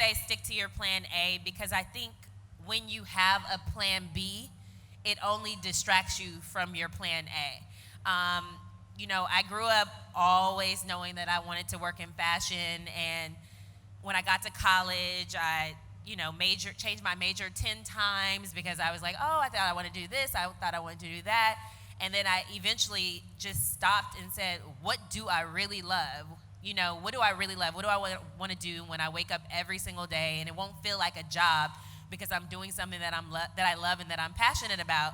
say stick to your plan A because I think when you have a plan B, it only distracts you from your plan A. I grew up always knowing that I wanted to work in fashion, and when I got to college, I changed my major 10 times because I was like, oh, I thought I want to do this, I thought I wanted to do that, and then I eventually just stopped and said, what do I really love? What do I really love? What do I want to do when I wake up every single day, and it won't feel like a job because I'm doing something that I love and that I'm passionate about.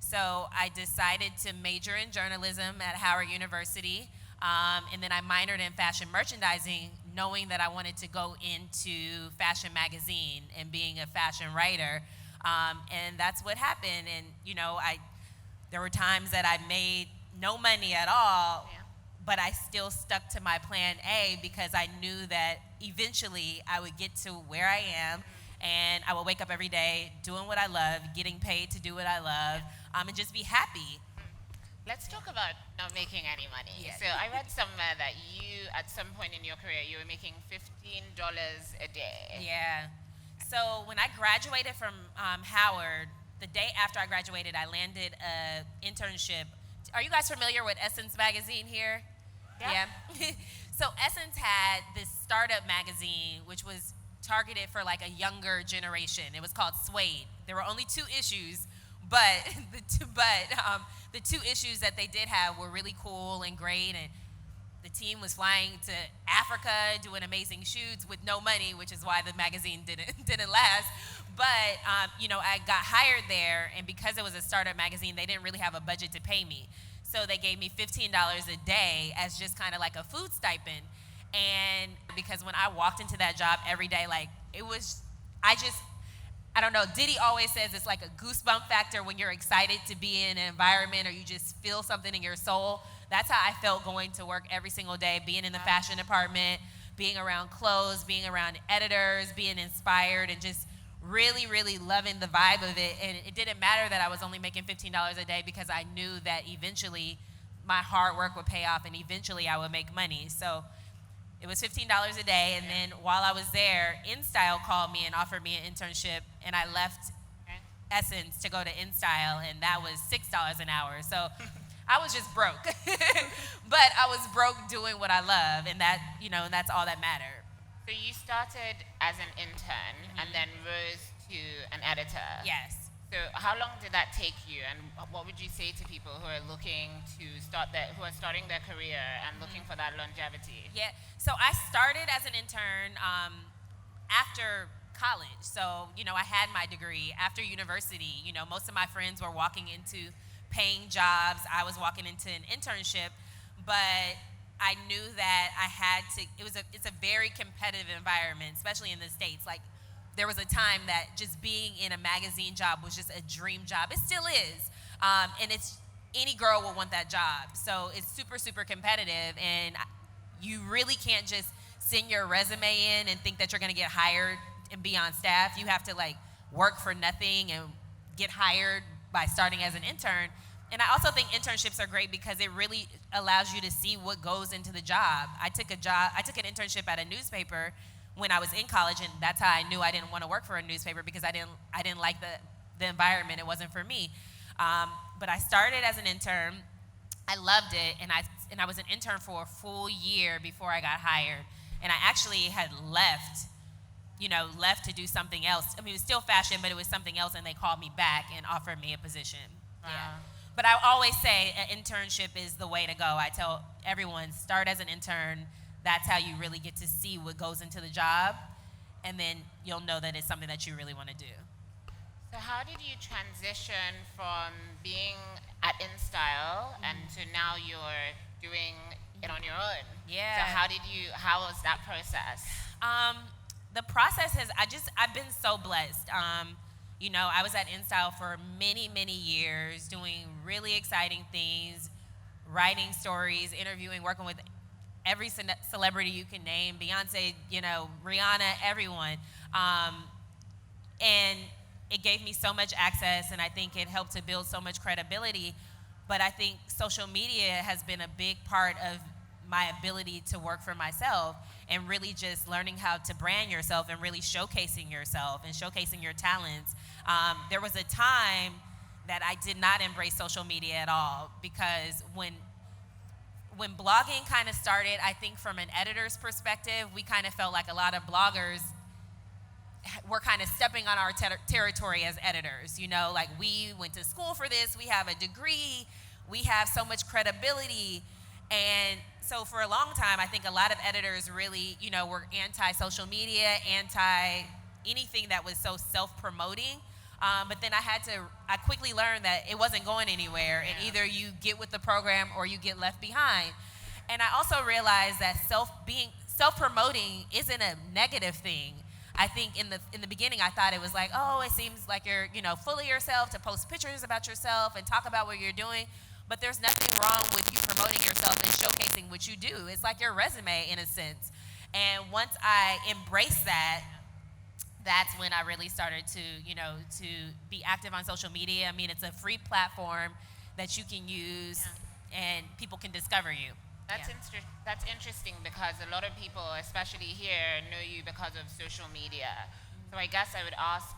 So I decided to major in journalism at Howard University, and then I minored in fashion merchandising, knowing that I wanted to go into fashion magazine and being a fashion writer, and that's what happened. And there were times that I made no money at all, but I still stuck to my plan A because I knew that eventually I would get to where I am, and I would wake up every day doing what I love, getting paid to do what I love, and just be happy. Let's talk about not making any money. Yes. So I read somewhere that you, at some point in your career, you were making $15 a day. Yeah. So when I graduated from Howard, the day after I graduated, I landed an internship. Are you guys familiar with Essence magazine here? Yeah. So Essence had this startup magazine, which was targeted for like a younger generation. It was called Suede. There were only 2 issues, but the 2 issues that they did have were really cool and great, and the team was flying to Africa, doing amazing shoots with no money, which is why the magazine didn't last. But I got hired there, and because it was a startup magazine, they didn't really have a budget to pay me. So they gave me $15 a day as just kind of like a food stipend. And because when I walked into that job every day, like I don't know, Diddy always says it's like a goosebump factor when you're excited to be in an environment or you just feel something in your soul. That's how I felt going to work every single day, being in the fashion department, being around clothes, being around editors, being inspired, and just really, really loving the vibe of it. And it didn't matter that I was only making $15 a day because I knew that eventually my hard work would pay off and eventually I would make money. So it was $15 a day, and then while I was there, InStyle called me and offered me an internship, and I left Essence to go to InStyle, and that was $6 an hour. So I was just broke, but I was broke doing what I love, and that's all that mattered. So you started as an intern and then rose to an editor. Yes. So how long did that take you, and what would you say to people who are looking to who are starting their career and looking for that longevity? Yeah. So I started as an intern after college. So I had my degree after university. Most of my friends were walking into paying jobs. I was walking into an internship, but I knew that I had to. It's a very competitive environment, especially in the States. Like, there was a time that just being in a magazine job was just a dream job. It still is. And any girl will want that job. So it's super, super competitive. And you really can't just send your resume in and think that you're going to get hired and be on staff. You have to work for nothing and get hired by starting as an intern. And I also think internships are great because it really allows you to see what goes into the job. I took an internship at a newspaper when I was in college, and that's how I knew I didn't want to work for a newspaper because I didn't like the environment. It wasn't for me. But I started as an intern. I loved it, and I was an intern for a full year before I got hired. And I actually had left to do something else. I mean, it was still fashion, but it was something else, and they called me back and offered me a position. Wow. Yeah. But I always say an internship is the way to go. I tell everyone, start as an intern. That's how you really get to see what goes into the job, and then you'll know that it's something that you really want to do. So how did you transition from being at InStyle and to now you're doing it on your own? Yeah. So how was that process? The process I've been so blessed. I was at InStyle for many, many years, doing really exciting things, writing stories, interviewing, working with every celebrity you can name, Beyonce, Rihanna, everyone. And it gave me so much access, and I think it helped to build so much credibility. But I think social media has been a big part of my ability to work for myself and really just learning how to brand yourself and really showcasing yourself and showcasing your talents. There was a time that I did not embrace social media at all, because when blogging kind of started, I think from an editor's perspective, we kind of felt like a lot of bloggers were kind of stepping on our territory as editors. Like, we went to school for this, we have a degree, we have so much credibility. And so for a long time, I think a lot of editors really, were anti-social media, anti anything that was so self-promoting. But then I quickly learned that it wasn't going anywhere, and either you get with the program or you get left behind. And I also realized that self-promoting isn't a negative thing. I think in the beginning, I thought it was like, oh, it seems like you're, full of yourself to post pictures about yourself and talk about what you're doing. But there's nothing wrong with you promoting yourself and showcasing what you do. It's like your resume, in a sense. And once I embraced that, that's when I really started to be active on social media. I mean, it's a free platform that you can use, and people can discover you. That's interesting, because a lot of people, especially here, know you because of social media. So I guess I would ask,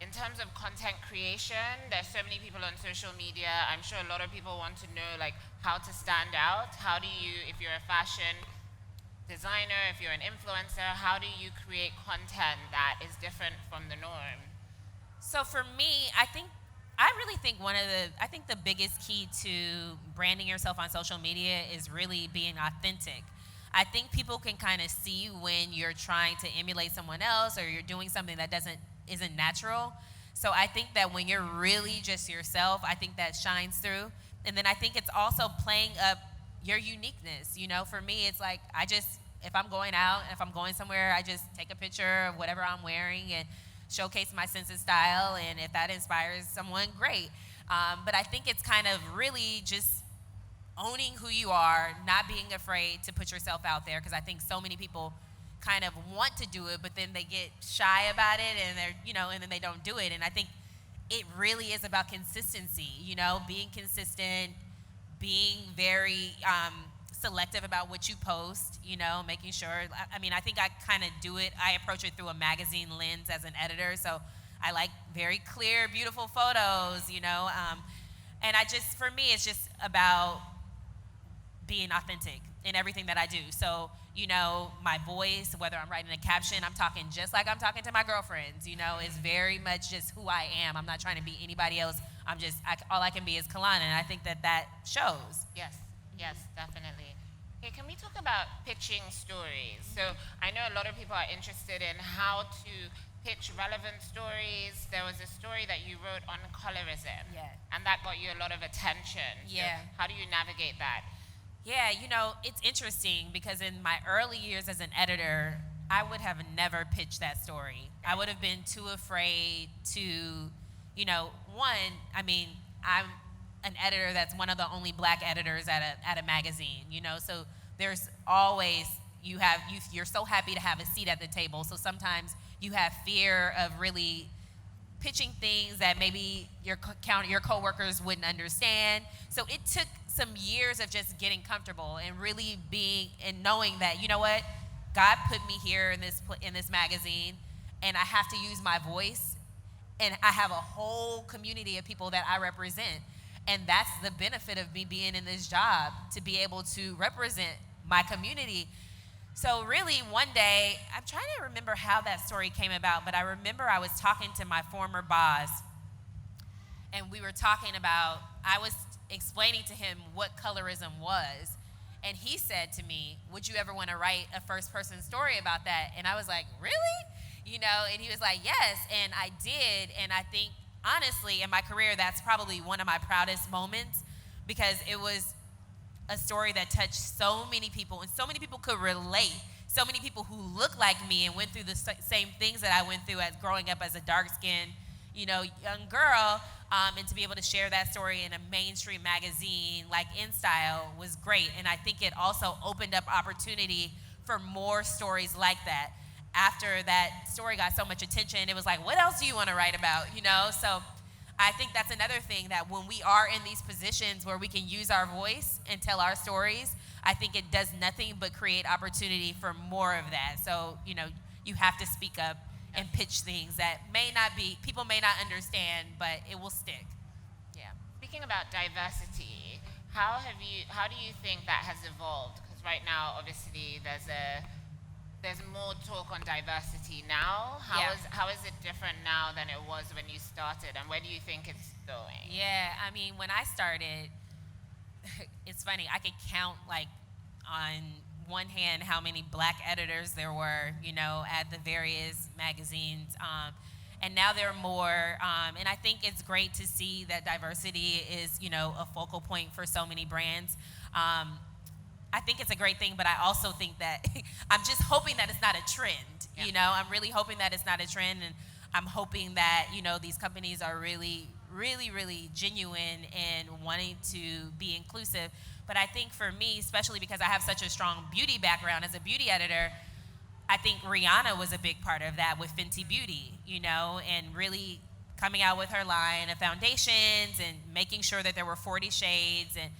in terms of content creation, there's so many people on social media. I'm sure a lot of people want to know, like, how to stand out. How do you, if you're a fashion designer, if you're an influencer, how do you create content that is different from the norm? So for me, I really think the biggest key to branding yourself on social media is really being authentic. I think people can kind of see when you're trying to emulate someone else, or you're doing something that isn't natural. So I think that when you're really just yourself, I think that shines through. And then I think it's also playing up your uniqueness. For me, it's like, if I'm going out, if I'm going somewhere, I just take a picture of whatever I'm wearing and showcase my sense of style. And if that inspires someone, great. But I think it's kind of really just owning who you are, not being afraid to put yourself out there, because I think so many people kind of want to do it, but then they get shy about it, and and then they don't do it. And I think it really is about consistency, being consistent, being very selective about what you post, making sure. I think I kind of do it. I approach it through a magazine lens as an editor, so I like very clear, beautiful photos, and for me, it's just about being authentic in everything that I do. So, my voice, whether I'm writing a caption, I'm talking just like I'm talking to my girlfriends, is very much just who I am. I'm not trying to be anybody else. All I can be is Kahlana, and I think that shows. Yes, definitely. Okay, can we talk about pitching stories? So I know a lot of people are interested in how to pitch relevant stories. There was a story that you wrote on colorism, and that got you a lot of attention. So how do you navigate that? Yeah, it's interesting, because in my early years as an editor, I would have never pitched that story. I would have been too afraid to, I'm an editor that's one of the only black editors at a magazine, so there's always, you're so happy to have a seat at the table, so sometimes you have fear of really pitching things that maybe your coworkers wouldn't understand. So it took some years of just getting comfortable and really knowing that, what, God put me here in this magazine, and I have to use my voice, and I have a whole community of people that I represent. And that's the benefit of me being in this job, to be able to represent my community. So really, one day, I'm trying to remember how that story came about, but I remember I was talking to my former boss, and we were talking about, I was explaining to him what colorism was, and he said to me, would you ever want to write a first-person story about that? And I was like, really? And he was like, yes, and I did, and I think, honestly, in my career, that's probably one of my proudest moments, because it was a story that touched so many people, and so many people could relate. So many people who look like me and went through the same things that I went through as growing up as a dark-skinned, young girl, and to be able to share that story in a mainstream magazine like InStyle was great. And I think it also opened up opportunity for more stories like that. After that story got so much attention, it was like, what else do you want to write about, So I think that's another thing, that when we are in these positions where we can use our voice and tell our stories, I think it does nothing but create opportunity for more of that. So, you have to speak up and pitch things that people may not understand, but it will stick. Yeah. Speaking about diversity, how do you think that has evolved? Because right now, obviously, there's more talk on diversity now. How is it different now than it was when you started, and where do you think it's going? Yeah, I mean, when I started, it's funny, I could count like on one hand how many black editors there were, at the various magazines. And now there are more, and I think it's great to see that diversity is, a focal point for so many brands. I think it's a great thing, but I also think that I'm just hoping that it's not a trend. Yeah. I'm really hoping that it's not a trend, and I'm hoping that, these companies are really, really, really genuine in wanting to be inclusive. But I think for me, especially because I have such a strong beauty background as a beauty editor, I think Rihanna was a big part of that with Fenty Beauty, and really coming out with her line of foundations and making sure that there were 40 shades. And,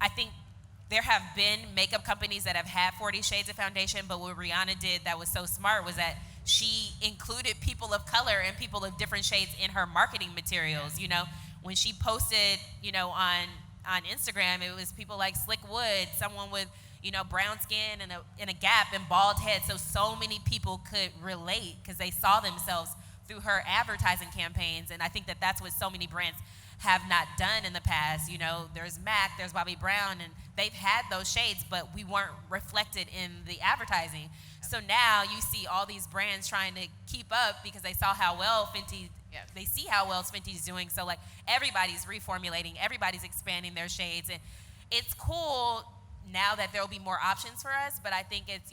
I think there have been makeup companies that have had 40 shades of foundation, but what Rihanna did that was so smart was that she included people of color and people of different shades in her marketing materials. When she posted, on Instagram, it was people like Slick Wood, someone with, brown skin and a gap and bald head. So many people could relate because they saw themselves through her advertising campaigns. And I think that that's what so many brands have not done in the past. There's MAC, there's Bobbi Brown, and they've had those shades, but we weren't reflected in the advertising. So now you see all these brands trying to keep up because they saw how well they see how well Fenty's doing. So like everybody's reformulating, everybody's expanding their shades, and it's cool now that there will be more options for us. But I think it's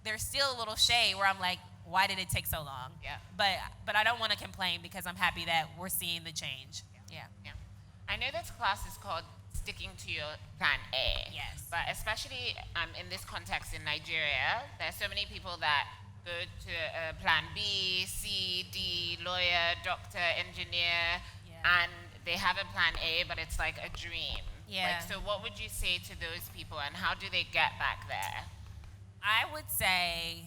there's still a little shade where I'm like, why did it take so long? Yeah. But I don't want to complain because I'm happy that we're seeing the change. Yeah. I know this class is called Sticking to Your Plan A. Yes. But especially in this context in Nigeria, there are so many people that go to Plan B, C, D, lawyer, doctor, engineer, and they have a Plan A, but it's like a dream. Yeah. So what would you say to those people, and how do they get back there? I would say,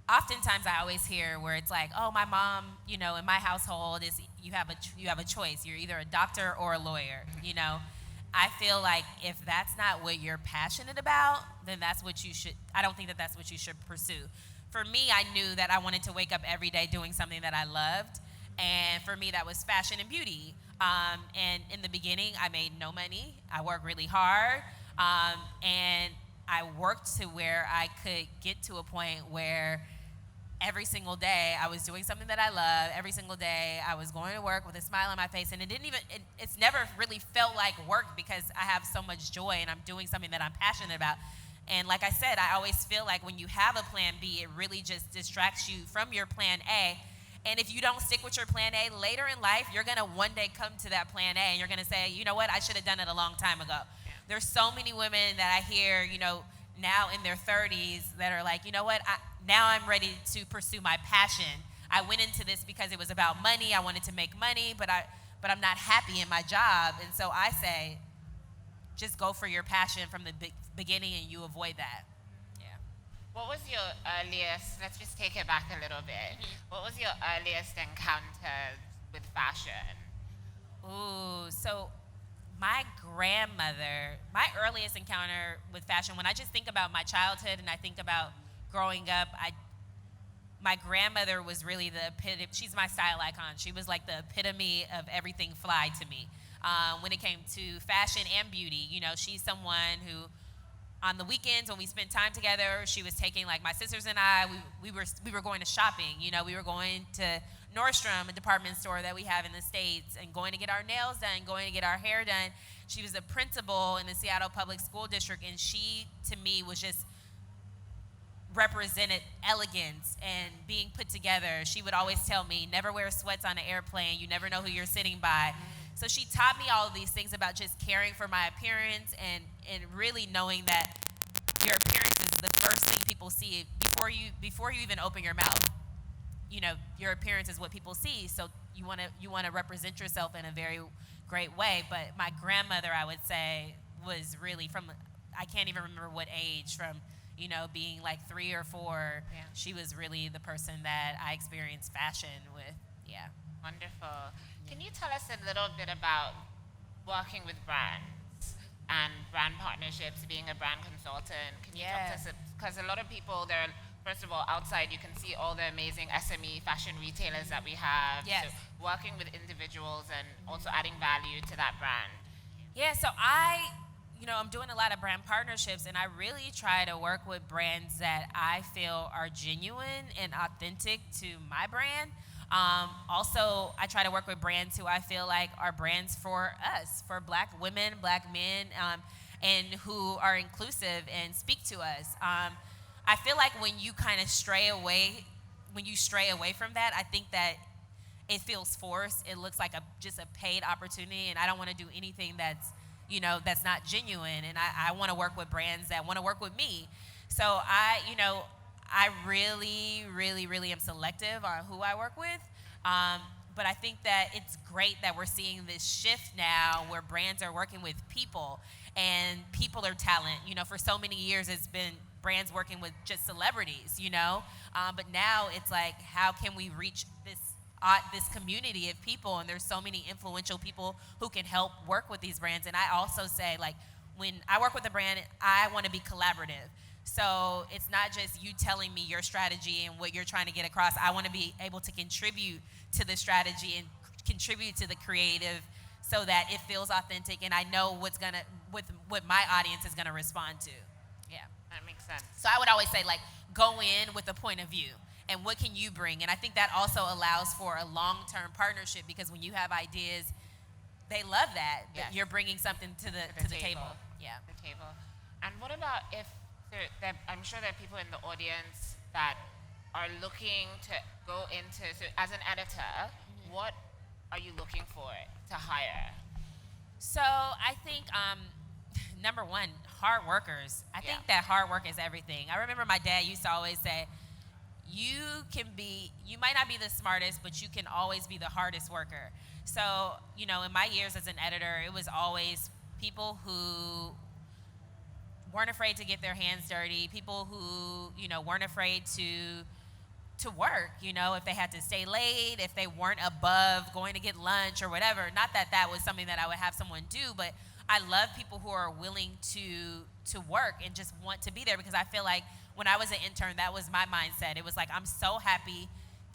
oftentimes I always hear where it's like, oh, my mom, in my household is you have a choice. You're either a doctor or a lawyer. I feel like if that's not what you're passionate about, then I don't think that that's what you should pursue. For me, I knew that I wanted to wake up every day doing something that I loved, and for me that was fashion and beauty. And in the beginning, I made no money. I worked really hard, and I worked to where I could get to a point where every single day I was doing something that I love. Every single day I was going to work with a smile on my face, and it's never really felt like work because I have so much joy and I'm doing something that I'm passionate about. And like I said, I always feel like when you have a plan B, it really just distracts you from your plan A. And if you don't stick with your plan A later in life, you're going to one day come to that plan A and you're going to say, you know what, I should have done it a long time ago. Yeah. There's so many women that I hear, now in their 30s that are like, you know what, now I'm ready to pursue my passion. I went into this because it was about money. I wanted to make money, but I'm not happy in my job. And so I say, just go for your passion from the beginning and you avoid that. Yeah. What was your earliest, let's just take it back a little bit. What was your earliest encounter with fashion? Ooh, so my earliest encounter with fashion, when I just think about my childhood and I think about growing up, my grandmother was really the epitome. She's my style icon. She was like the epitome of everything fly to me. When it came to fashion and beauty, she's someone who, on the weekends when we spent time together, she was taking like my sisters and I. We were going to shopping. We were going to Nordstrom, a department store that we have in the States, and going to get our nails done, going to get our hair done. She was a principal in the Seattle Public School District, and she, to me, was just represented elegance and being put together. She would always tell me, never wear sweats on an airplane. You never know who you're sitting by. So she taught me all of these things about just caring for my appearance and really knowing that your appearance is the first thing people see before you even open your mouth. Your appearance is what people see. So you want to represent yourself in a very great way. But my grandmother, I would say, was really from, I can't even remember what age, from, being like 3 or 4. Yeah. She was really the person that I experienced fashion with. Yeah. Wonderful. Can you tell us a little bit about working with brands and brand partnerships, being a brand consultant? Can you talk to us? Because a lot of people, first of all, outside you can see all the amazing SME fashion retailers that we have. Yes. So working with individuals and also adding value to that brand. Yeah, so I'm doing a lot of brand partnerships, and I really try to work with brands that I feel are genuine and authentic to my brand. Also, I try to work with brands who I feel like are brands for us, for Black women, Black men, and who are inclusive and speak to us. I feel like when you kind of stray away from that, I think that it feels forced. It looks like just a paid opportunity, and I don't want to do anything that's not genuine. And I want to work with brands that want to work with me. So I really, really, really am selective on who I work with. But I think that it's great that we're seeing this shift now where brands are working with people, and people are talent. For so many years it's been brands working with just celebrities, but now it's like, how can we reach this community of people? And there's so many influential people who can help work with these brands. And I also say, like, when I work with a brand, I want to be collaborative. So it's not just you telling me your strategy and what you're trying to get across. I want to be able to contribute to the strategy and contribute to the creative so that it feels authentic, and I know what my audience is gonna respond to. Yeah. That makes sense. So I would always say, like, go in with a point of view and what can you bring? And I think that also allows for a long-term partnership, because when you have ideas, they love that you're bringing something to the table. Yeah. The table. And what about if I'm sure there are people in the audience that are looking to go into, so as an editor, what are you looking for to hire? So I think, number one, hard workers. I think that hard work is everything. I remember my dad used to always say, you might not be the smartest, but you can always be the hardest worker. So, in my years as an editor, it was always people who weren't afraid to get their hands dirty, people who, weren't afraid to work, if they had to stay late, if they weren't above going to get lunch or whatever. Not that that was something that I would have someone do, but I love people who are willing to work and just want to be there, because I feel like when I was an intern, that was my mindset. It was like, I'm so happy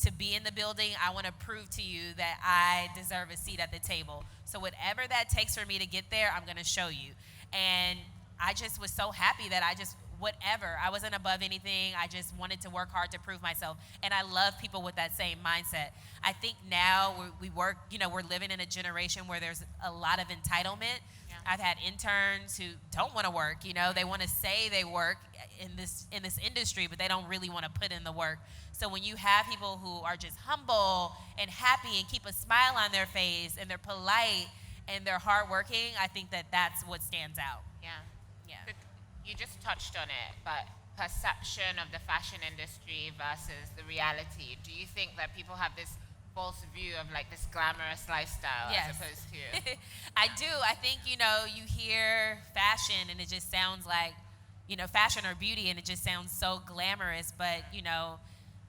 to be in the building. I want to prove to you that I deserve a seat at the table. So whatever that takes for me to get there, I'm going to show you. And I just was so happy that I wasn't above anything. I just wanted to work hard to prove myself. And I love people with that same mindset. I think now we work, we're living in a generation where there's a lot of entitlement. Yeah. I've had interns who don't want to work, they want to say they work in this industry, but they don't really want to put in the work. So when you have people who are just humble and happy and keep a smile on their face and they're polite and they're hardworking, I think that that's what stands out. Yeah. So you just touched on it, but perception of the fashion industry versus the reality. Do you think that people have this false view of like this glamorous lifestyle as opposed to? I do. I think, you hear fashion and it just sounds like, fashion or beauty, and it just sounds so glamorous. But,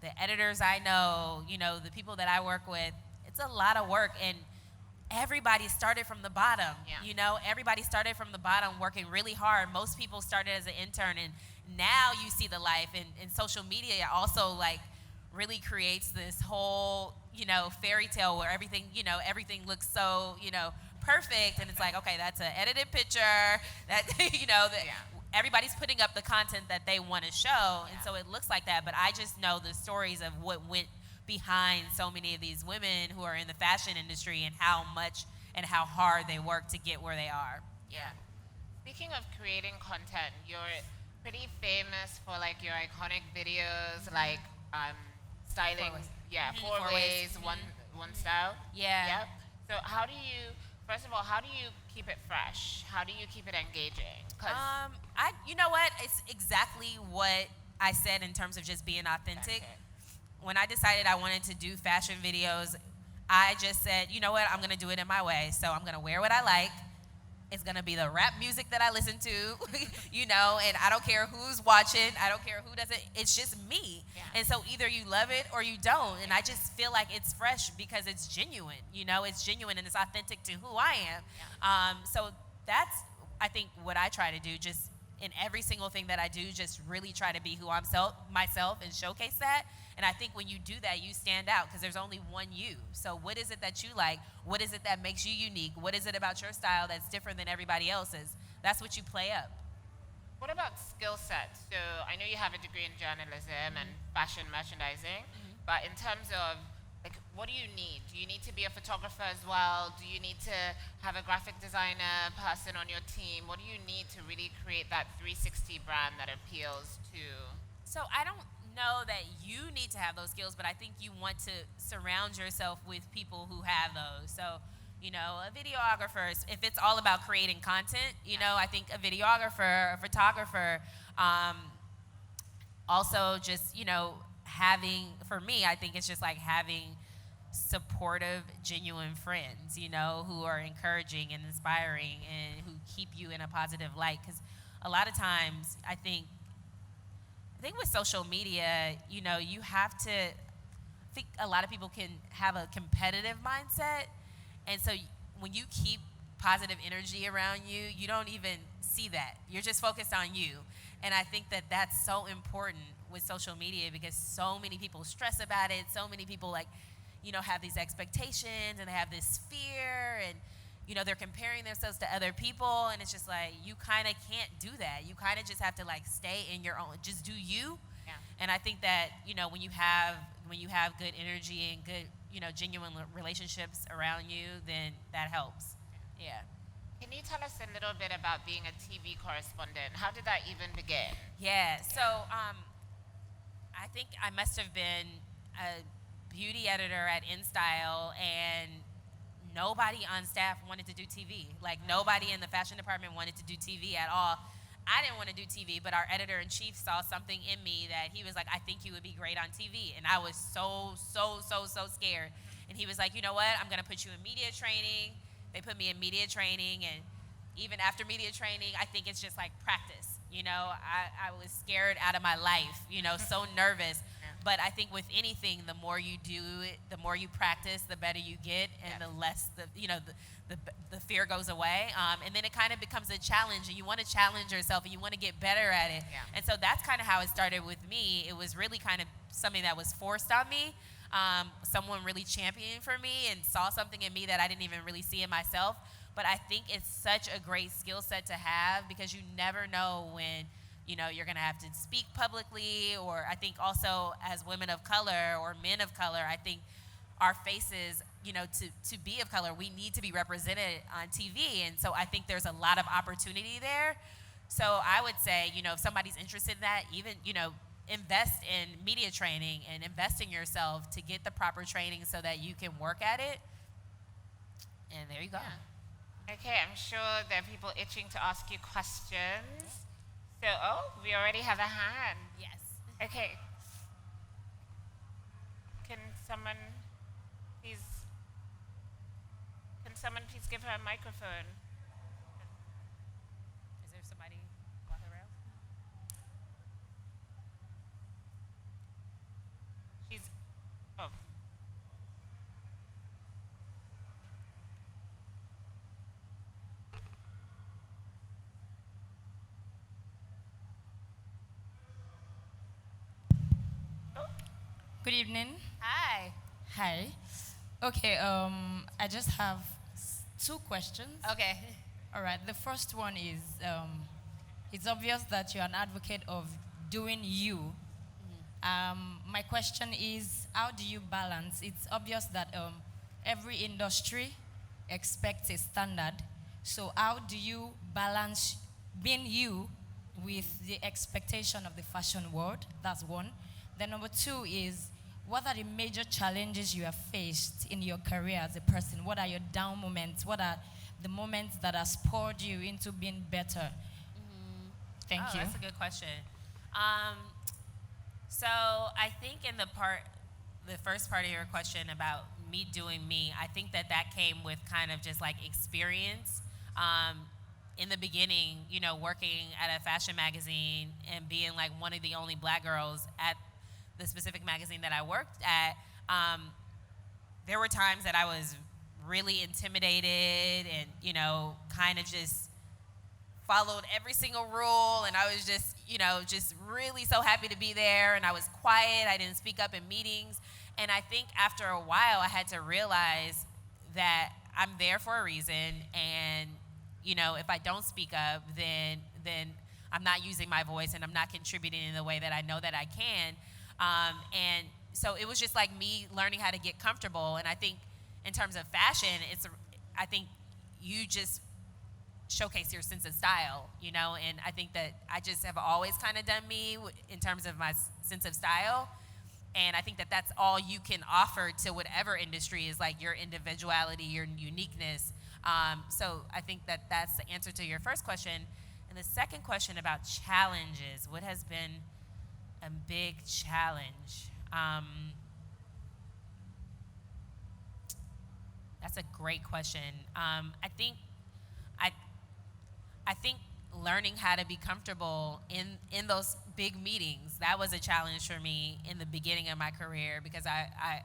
the editors I know, the people that I work with, it's a lot of work. And everybody started from the bottom. Everybody started from the bottom working really hard. Most people started as an intern, and now you see the life. And social media also like really creates this whole, fairy tale where everything, everything looks so, perfect. And it's like, okay, that's an edited picture that, everybody's putting up the content that they want to show. And so it looks like that. But I just know the stories of what went behind so many of these women who are in the fashion industry, and how much and how hard they work to get where they are. Yeah. Speaking of creating content, you're pretty famous for like your iconic videos, like styling. Four ways, one style. Yeah. So first of all, how do you keep it fresh? How do you keep it engaging? You know what? It's exactly what I said in terms of just being authentic. When I decided I wanted to do fashion videos, I just said, you know what, I'm going to do it in my way. So I'm going to wear what I like. It's gonna be the rap music that I listen to, and I don't care who's watching, I don't care who doesn't, it's just me. Yeah. And so either you love it or you don't. And I just feel like it's fresh because it's genuine, it's genuine and it's authentic to who I am. Yeah. So that's, I think, what I try to do, just in every single thing that I do, just really try to be who I'm myself and showcase that. And I think when you do that, you stand out because there's only one you. So what is it that you like? What is it that makes you unique? What is it about your style that's different than everybody else's? That's what you play up. What about skill sets? So I know you have a degree in journalism and fashion merchandising, but in terms of, like, what do you need? Do you need to be a photographer as well? Do you need to have a graphic designer person on your team? What do you need to really create that 360 brand that appeals to? So I don't know that you need to have those skills, but I think you want to surround yourself with people who have those. So, a videographer, if it's all about creating content, I think a videographer, a photographer, also just, having, for me, I think it's just like having supportive, genuine friends, who are encouraging and inspiring and who keep you in a positive light. Because a lot of times, I think with social media, you have to, I think a lot of people can have a competitive mindset. And so when you keep positive energy around you, you don't even see that. You're just focused on you. And I think that that's so important with social media because so many people stress about it. So many people have these expectations and they have this fear and, they're comparing themselves to other people. And it's just like, you kind of can't do that. You kind of just have to stay in your own, just do you. Yeah. And I think that, when you have good energy and good, genuine relationships around you, then that helps. Yeah. Can you tell us a little bit about being a TV correspondent? How did that even begin? Yeah. So I think I must have been a beauty editor at InStyle, and nobody on staff wanted to do TV. Nobody in the fashion department wanted to do TV at all. I didn't want to do TV, but our editor-in-chief saw something in me that he was like, I think you would be great on TV. And I was so scared. And he was like, you know what? I'm going to put you in media training. They put me in media training. And even after media training, I think it's just like practice. I was scared out of my life, so nervous. But I think with anything, the more you do it, the more you practice, the better you get, and the less the fear goes away. And then it kind of becomes a challenge, and you want to challenge yourself, and you want to get better at it. Yeah. And so that's kind of how it started with me. It was really kind of something that was forced on me. Someone really championed for me and saw something in me that I didn't even really see in myself. But I think it's such a great skill set to have because you never know when you're going to have to speak publicly, or I think also as women of color or men of color, I think our faces, to be of color, we need to be represented on TV. And so I think there's a lot of opportunity there. So I would say, if somebody's interested in that, even, invest in media training and invest in yourself to get the proper training so that you can work at it. And there you go. Yeah. Okay, I'm sure there are people itching to ask you questions. So, we already have a hand. Yes. Okay. Can someone please give her a microphone? Is there somebody walking around? Oh. Good evening. Hi. Hi. Okay, I just have two questions. Okay. All right, the first one is, it's obvious that you're an advocate of doing you. My question is, how do you balance? It's obvious that every industry expects a standard. So how do you balance being you with the expectation of the fashion world? That's one. Then number two is, what are the major challenges you have faced in your career as a person? What are your down moments? What are the moments that have spurred you into being better? Thank you. That's a good question. So I think in the first part of your question about me doing me, I think that came with kind of just like experience. in the beginning, working at a fashion magazine and being like one of the only black girls at the specific magazine that I worked at, there were times that I was really intimidated and, kind of just followed every single rule, and I was just, just really so happy to be there, and I was quiet, I didn't speak up in meetings, and I think after a while I had to realize that I'm there for a reason, and, if I don't speak up, then I'm not using my voice and I'm not contributing in the way that I know that I can, and so it was just like me learning how to get comfortable, and I think in terms of fashion, I think you just showcase your sense of style, and I think that I just have always kind of done me in terms of my sense of style, and I think that that's all you can offer to whatever industry is like your individuality, your uniqueness. So I think that that's the answer to your first question. And the second question about challenges, what has been a big challenge? That's a great question. I think learning how to be comfortable in those big meetings, that was a challenge for me in the beginning of my career, because I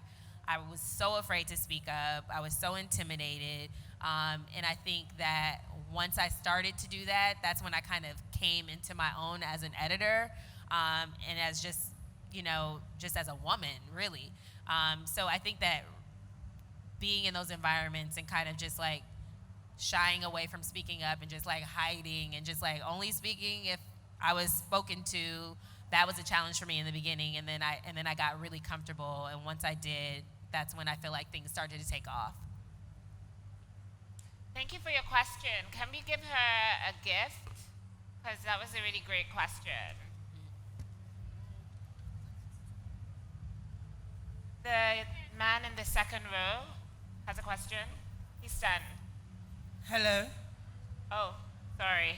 was so afraid to speak up. I was so intimidated. And I think that once I started to do that, that's when I kind of came into my own as an editor, and as just as a woman, really. So I think that being in those environments and kind of just like shying away from speaking up and just like hiding and just like only speaking if I was spoken to, that was a challenge for me in the beginning, and then I got really comfortable, and once I did, that's when I feel like things started to take off. Thank you for your question. Can we give her a gift? Because that was a really great question. The man in the second row has a question. He's done. Hello. Oh, sorry.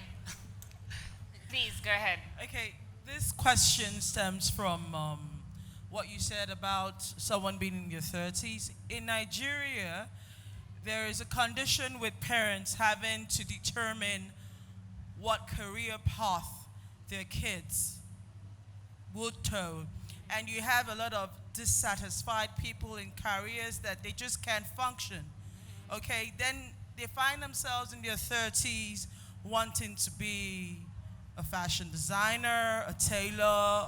Please, go ahead. Okay, this question stems from what you said about someone being in your 30s. In Nigeria, there is a condition with parents having to determine what career path their kids would toe. And you have a lot of dissatisfied people in careers that they just can't function. Okay, then they find themselves in their 30s wanting to be a fashion designer, a tailor,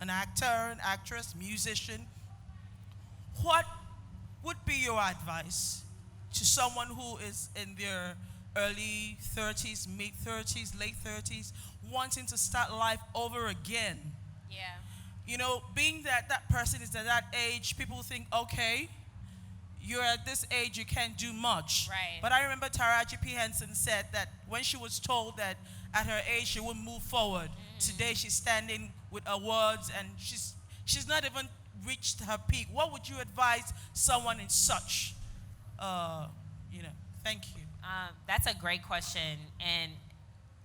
an actor, an actress, musician. What would be your advice to someone who is in their early 30s, mid 30s, late 30s, wanting to start life over again? Yeah. Being that person is at that age, people think, okay, you're at this age, you can't do much. Right. But I remember Taraji P. Henson said that when she was told that at her age she wouldn't move forward, today she's standing with awards and she's not even reached her peak. What would you advise someone in such, thank you. That's a great question, and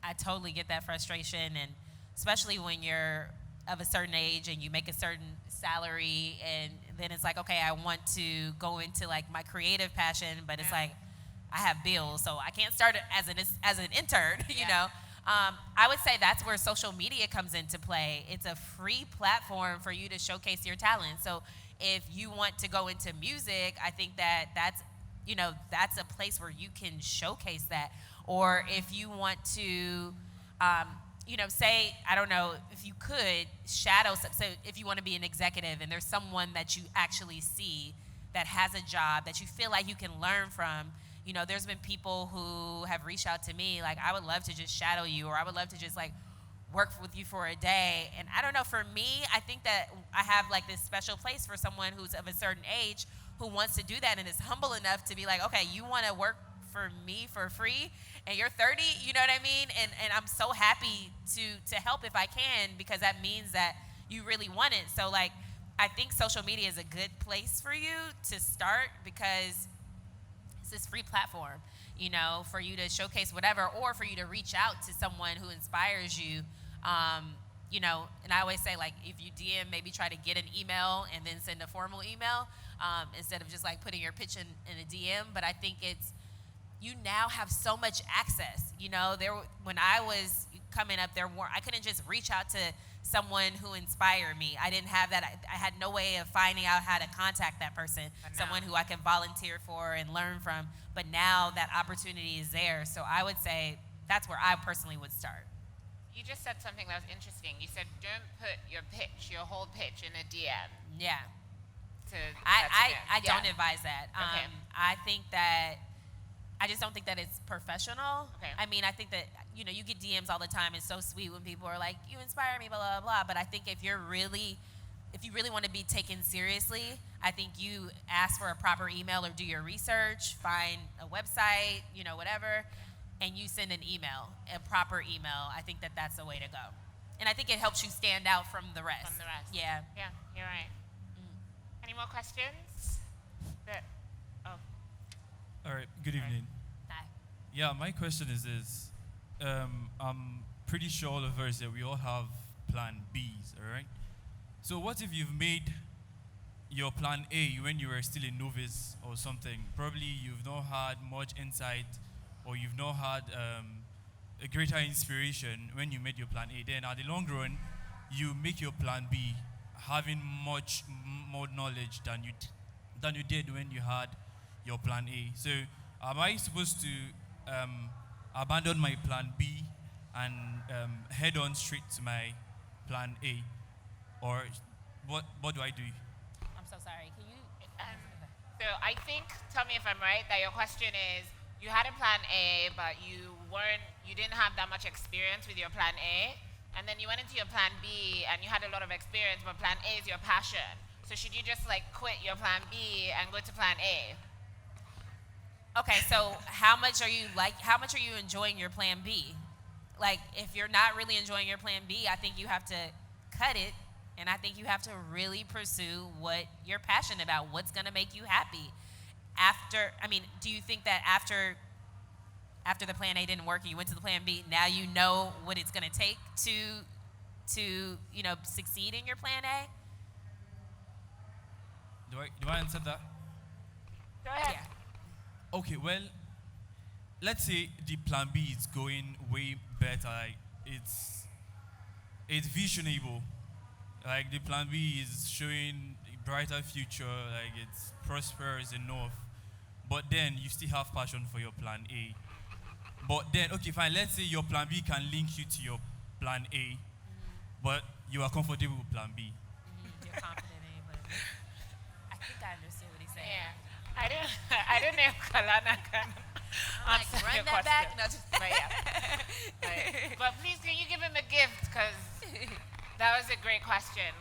I totally get that frustration, and especially when you're of a certain age and you make a certain salary, and then it's like, okay, I want to go into like my creative passion, but it's like I have bills, so I can't start it as an intern. I would say that's where social media comes into play. It's a free platform for you to showcase your talent. So if you want to go into music, I think that's a place where you can showcase that. Or if you want to, say, I don't know, if you could shadow, so if you want to be an executive and there's someone that you actually see that has a job that you feel like you can learn from, there's been people who have reached out to me, like, I would love to just shadow you, or I would love to just like work with you for a day. And I don't know, for me, I think that I have like this special place for someone who's of a certain age who wants to do that and is humble enough to be like, okay, you want to work for me for free and you're 30, you know what I mean? And I'm so happy to help if I can, because that means that you really want it. So like, I think social media is a good place for you to start, because it's this free platform, for you to showcase whatever, or for you to reach out to someone who inspires you. And I always say, like, if you DM, maybe try to get an email and then send a formal email, instead of just like putting your pitch in a DM. But I think it's, you now have so much access. You know, when I was coming up, I couldn't just reach out to someone who inspired me. I didn't have that. I had no way of finding out how to contact that person, someone who I can volunteer for and learn from. But now that opportunity is there. So I would say that's where I personally would start. You just said something that was interesting. You said don't put your whole pitch in a DM. Yeah. I don't advise that. Okay. I just don't think that it's professional. Okay. I mean, I think that, you get DMs all the time. It's so sweet when people are like, you inspire me, blah, blah, blah. But I think if you really want to be taken seriously, I think you ask for a proper email or do your research, find a website, whatever, and you send an email, a proper email. I think that that's the way to go. And I think it helps you stand out from the rest. Yeah. Yeah, you're right. Any more questions? All right, good evening. Hi. Yeah, my question is this. I'm pretty sure all of us that we all have plan Bs, all right? So what if you've made your plan A when you were still a novice or something? Probably you've not had much insight or you've not had a greater inspiration when you made your plan A. Then at the long run, you make your plan B having much more knowledge than you did when you had your plan A. So am I supposed to abandon my plan B and head on straight to my plan A? Or what do I do? I'm so sorry. Can you? So I think, tell me if I'm right, that your question is, you had a plan A, but you didn't have that much experience with your plan A, and then you went into your plan B and you had a lot of experience, but plan A is your passion. So should you just quit your plan B and go to plan A? Okay, so how much are you enjoying your plan B? Like, if you're not really enjoying your plan B, I think you have to cut it, and I think you have to really pursue what you're passionate about, what's going to make you happy. Do you think that after the plan A didn't work and you went to the plan B, now you know what it's going to take to succeed in your plan A? Do I answer that? Go ahead. Yeah. Okay, well, let's say the plan B is going way better. It's visionable. Like the plan B is showing a brighter future. Like it's prosperous enough. But then you still have passion for your plan A. But then, okay, fine. Let's say your plan B can link you to your plan A, but you are comfortable with plan B. You're confident in it, but I think I understood what he's saying. Yeah. I don't know if Kahlana can answer run your that question. back? No, just But yeah. But please, can you give him a gift? Because that was a great question.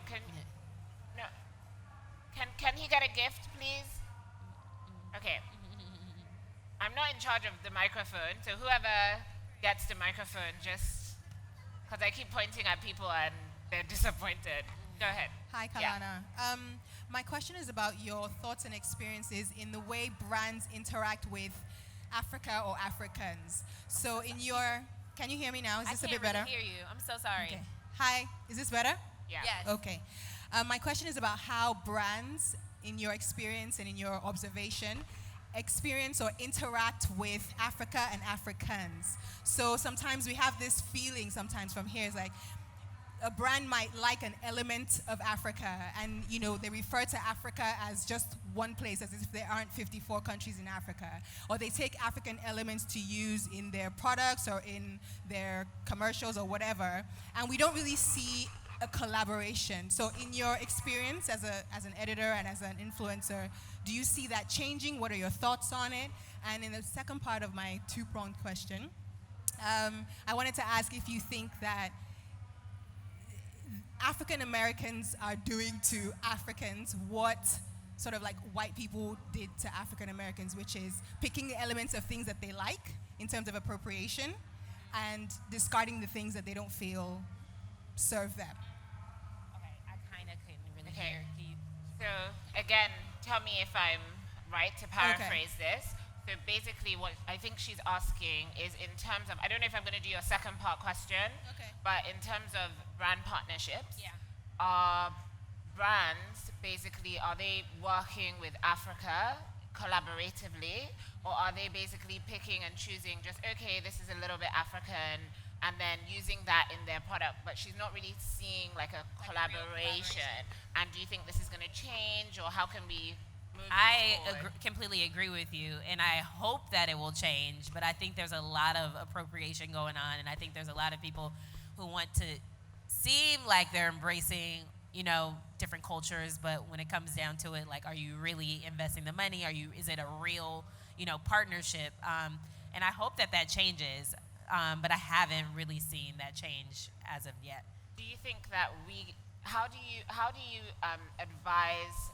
Can he get a gift, please? Okay. I'm not in charge of the microphone, so whoever gets the microphone, just because I keep pointing at people and they're disappointed. Go ahead. Hi, Kahlana. My question is about your thoughts and experiences in the way brands interact with Africa or Africans. So can you hear me now? Is this a bit better? I can't really hear you. I'm so sorry. Okay. Hi, is this better? Yeah. Yes. Okay. My question is about how brands, in your experience and in your observation, experience or interact with Africa and Africans. So sometimes we have this feeling sometimes from here, it's like a brand might like an element of Africa and, they refer to Africa as just one place, as if there aren't 54 countries in Africa. Or they take African elements to use in their products or in their commercials or whatever, and we don't really see a collaboration. So in your experience as an editor and as an influencer, do you see that changing? What are your thoughts on it? And in the second part of my two-pronged question, I wanted to ask if you think that African Americans are doing to Africans what sort of like white people did to African Americans, which is picking the elements of things that they like in terms of appropriation and discarding the things that they don't feel serve them. Okay, I kind of couldn't really Okay. hear. Can you? So again, tell me if I'm right to paraphrase this. So basically what I think she's asking is in terms of, I don't know if I'm going to do your second part question, Okay. but in terms of brand partnerships, Yeah. are brands basically, are they working with Africa collaboratively, or are they basically picking and choosing just, okay, this is a little bit African, and then using that in their product, but she's not really seeing like a collaboration. And do you think this is going to change, or how can we move I this forward? completely agree with you, and I hope that it will change, but I think there's a lot of appropriation going on, and I think there's a lot of people who want to seem like they're embracing, different cultures, but when it comes down to it, like, are you really investing the money? Is it a real, partnership? And I hope that changes, but I haven't really seen that change as of yet. Do you think that how do you advise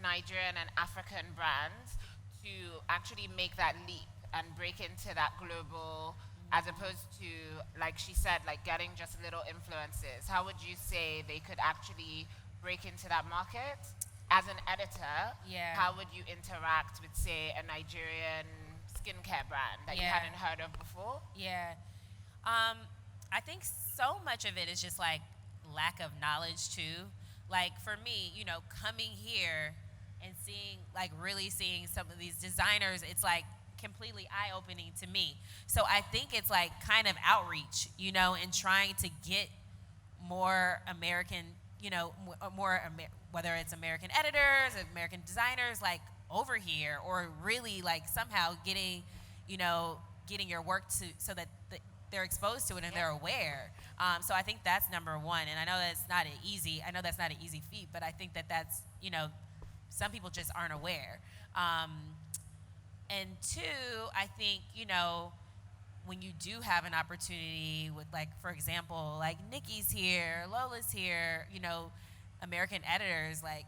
Nigerian and African brands to actually make that leap and break into that global, as opposed to, like she said, like getting just little influences? How would you say they could actually break into that market? As an editor, Yeah. how would you interact with, say, a Nigerian skincare brand that you Yeah. hadn't heard of before? Yeah. I think so much of it is just like lack of knowledge too. Like for me, coming here and really seeing some of these designers, it's like completely eye-opening to me. So I think it's like kind of outreach, and trying to get more American, whether it's American editors, American designers, like over here, or really like somehow getting your work so that they're exposed to it and they're aware. So I think that's number one. And I know that's not an easy feat, but I think that's, some people just aren't aware. And two, I think, when you do have an opportunity with, like, for example, like Nikki's here, Lola's here, American editors, like,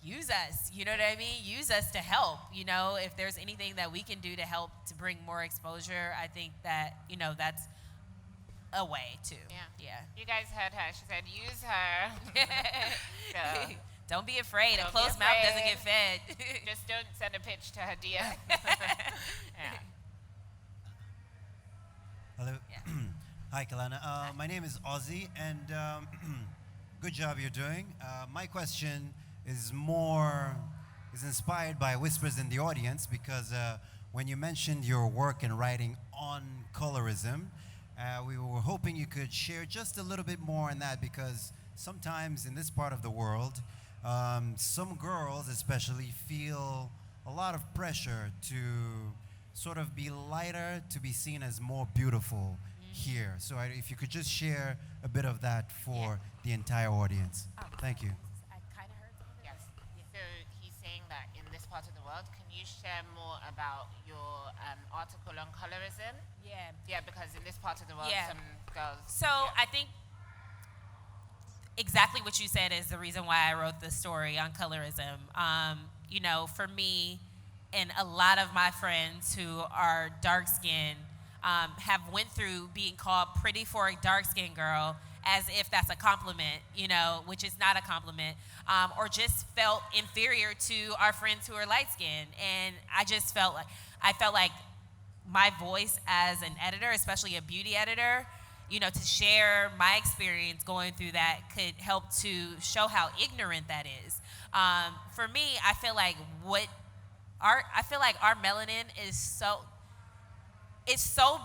use us, you know what I mean? Use us to help, if there's anything that we can do to help to bring more exposure, I think that, that's a way too. Yeah. You guys heard her. She said, use her. So, don't be afraid. Don't A be closed mouth doesn't afraid. get fed. just don't send a pitch to her DM. Yeah. Hello. Yeah. Hi, Kahlana. My name is Ozzy, and good job you're doing. My question is inspired by whispers in the audience, because when you mentioned your work and writing on colorism, we were hoping you could share just a little bit more on that, because sometimes in this part of the world, some girls especially feel a lot of pressure to sort of be lighter, to be seen as more beautiful here. So if you could just share a bit of that for the entire audience. Thank you. I kind of heard some of it. Yes. So he's saying that in this part of the world, can you share more about your article on colorism? Yeah. Yeah, because in this part of the world, Yeah. some girls. So I think exactly what you said is the reason why I wrote the story on colorism. For me and a lot of my friends who are dark-skinned have went through being called pretty for a dark-skinned girl as if that's a compliment, which is not a compliment, or just felt inferior to our friends who are light-skinned. And I felt like my voice as an editor, especially a beauty editor, to share my experience going through that could help to show how ignorant that is. For me, I feel like our melanin is so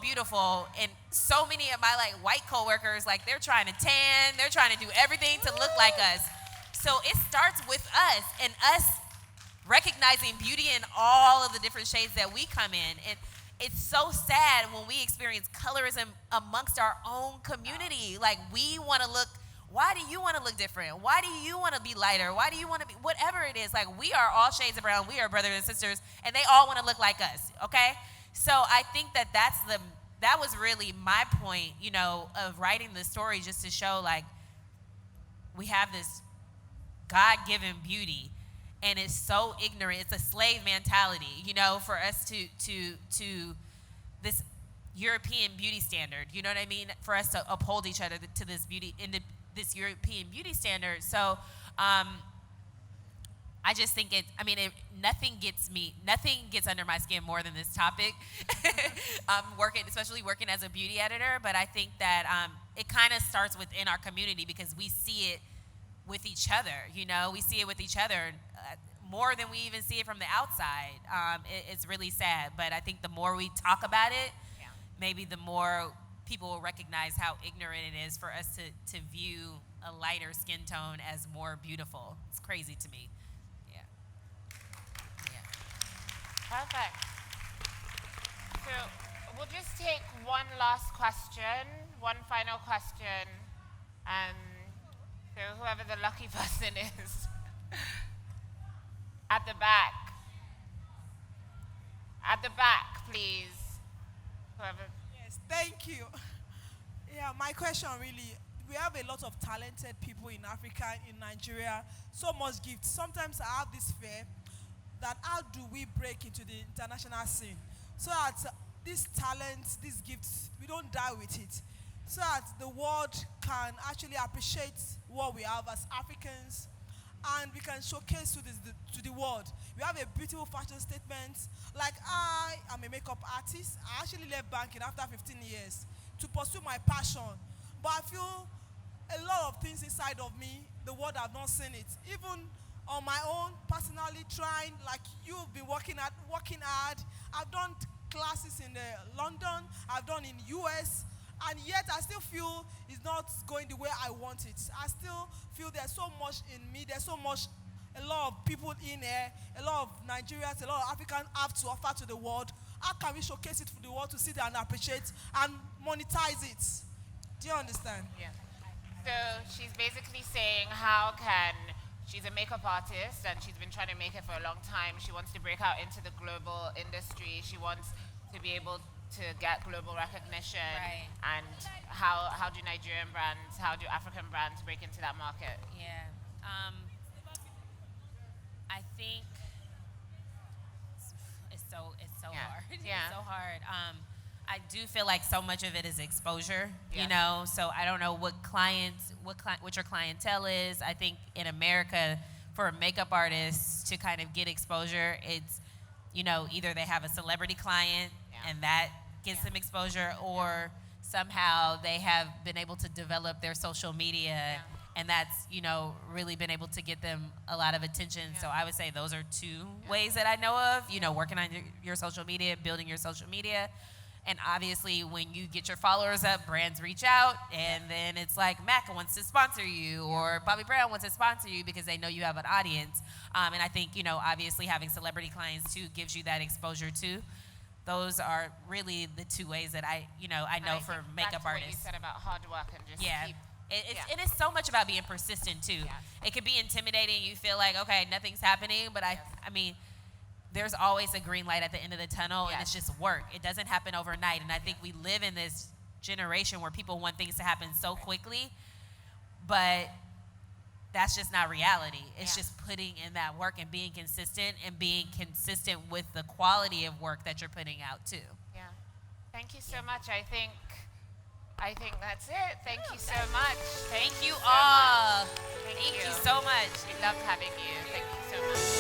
beautiful, and so many of my like white coworkers, like they're trying to tan, they're trying to do everything to look like us. So it starts with us and us recognizing beauty in all of the different shades that we come in. And it's so sad when we experience colorism amongst our own community. Like, we want to look, why do you want to look different? Why do you want to be lighter? Why do you want to be, whatever it is, like, we are all shades of brown. We are brothers and sisters, and they all want to look like us, okay? So I think that was really my point, of writing the story, just to show, like, we have this God-given beauty, and it's so ignorant. It's a slave mentality, for us to this European beauty standard. You know what I mean? For us to uphold each other to this beauty this European beauty standard. So I just think nothing gets under my skin more than this topic. Especially working as a beauty editor, but I think that it kind of starts within our community, because we see it with each other. We see it with each other more than we even see it from the outside. It's really sad, but I think the more we talk about it, maybe the more people will recognize how ignorant it is for us to view a lighter skin tone as more beautiful. It's crazy to me. Yeah. Perfect. So we'll just take one last question, one final question. So whoever the lucky person is. At the back. At the back, please. Whoever. Yes, thank you. Yeah, my question really, we have a lot of talented people in Africa, in Nigeria, so much gifts. Sometimes I have this fear that how do we break into the international scene so that these talents, these gifts, we don't die with it, so that the world can actually appreciate what we have as Africans and we can showcase to the world. We have a beautiful fashion statement. Like I am a makeup artist. I actually left banking after 15 years to pursue my passion. But I feel a lot of things inside of me, the world have not seen it. Even on my own, personally trying, like you've been working hard. I've done classes in London, I've done in US, and yet I still feel it's not going the way I want it. I still feel there's so much in me, there's so much, a lot of people in here, a lot of Nigerians, a lot of Africans have to offer to the world. How can we showcase it for the world to see it and appreciate and monetize it? Do you understand? Yeah. So she's basically saying how can, she's a makeup artist and she's been trying to make it for a long time. She wants to break out into the global industry. She wants to be able to get global recognition. Right. And how do Nigerian brands, how do African brands break into that market? Yeah. I think it's so hard. Yeah. It's so hard. I do feel like so much of it is exposure, Yeah. you know. So I don't know what your clientele is. I think in America, for a makeup artist to kind of get exposure, it's, you know, either they have a celebrity client and that gives them exposure, or somehow they have been able to develop their social media, and that's, you know, really been able to get them a lot of attention. So I would say those are two ways that I know of, you know, working on your social media, building your social media. And obviously, when you get your followers up, brands reach out, and then it's like Mac wants to sponsor you, or Bobby Brown wants to sponsor you because they know you have an audience. And I think, you know, obviously having celebrity clients too gives you that exposure too. Those are really the two ways that I know for makeup artists. What you said about hard work and just keep. It is so much about being persistent too. Yes. It could be intimidating. You feel like, okay, nothing's happening, but I mean, there's always a green light at the end of the tunnel, and it's just work. It doesn't happen overnight, and I think we live in this generation where people want things to happen so quickly, but that's just not reality. It's just putting in that work and being consistent with the quality of work that you're putting out too. Yeah. Thank you so much. I think that's it. Thank you so much. Thank you all. Thank Thank you you so much. We loved having you. Thank you so much.